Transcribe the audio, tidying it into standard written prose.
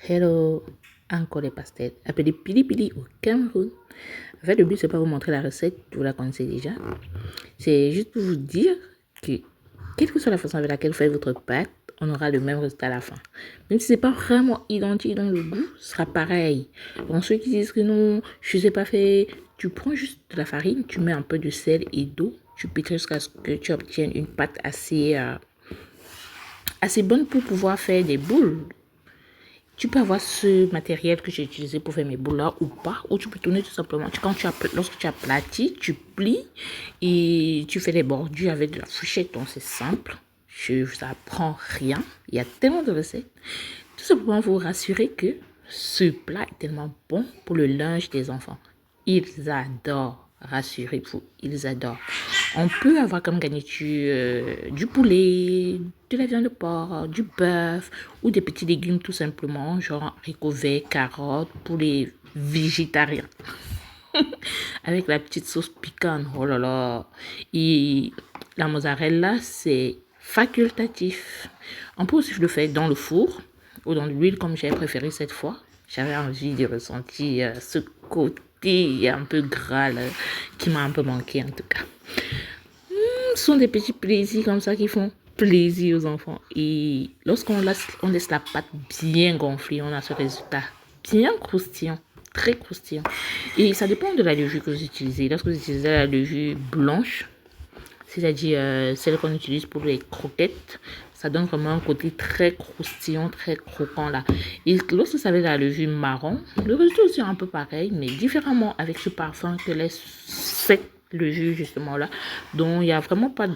Hello, encore des pastèques appelées pili pili au Cameroun. En fait, le but, c'est pas vous montrer la recette, vous la connaissez déjà. C'est juste pour vous dire que, quelle que soit la façon avec laquelle vous faites votre pâte, on aura le même résultat à la fin. Même si c'est pas vraiment identique dans le goût, ce sera pareil. Donc, ceux qui disent que non, je sais pas faire, tu prends juste de la farine, tu mets un peu de sel et d'eau, tu pétris jusqu'à ce que tu obtiennes une pâte assez bonne pour pouvoir faire des boules. Tu peux avoir ce matériel que j'ai utilisé pour faire mes boules là ou pas, ou tu peux tourner tout simplement. Lorsque tu aplatis, tu plies et tu fais les bordures avec de la fourchette. Donc c'est simple, ça prend rien. Il y a tellement de recettes. Tout simplement vous rassurer que ce plat est tellement bon pour le linge des enfants. Ils adorent. Rassurez-vous, ils adorent. On peut avoir comme garniture du poulet, de la viande de porc, du bœuf ou des petits légumes tout simplement, genre haricots verts, carottes pour les végétariens. Avec la petite sauce piquante, oh là là. Et la mozzarella, c'est facultatif. On peut aussi le faire dans le four ou dans l'huile comme j'ai préféré cette fois. J'avais envie de ressentir ce côté un peu gras là, qui m'a un peu manqué en tout cas. Ce sont des petits plaisirs comme ça qui font plaisir aux enfants. Et lorsqu'on laisse la pâte bien gonflée, on a ce résultat bien croustillant, très croustillant. Et ça dépend de la levure que vous utilisez. Lorsque vous utilisez la levure blanche, c'est-à-dire celle qu'on utilise pour les croquettes, ça donne vraiment un côté très croustillant, très croquant là. Et lorsque vous avez la levure marron, le résultat aussi est un peu pareil, mais différemment avec ce parfum que laisse cette levure justement là. Donc il n'y a vraiment pas de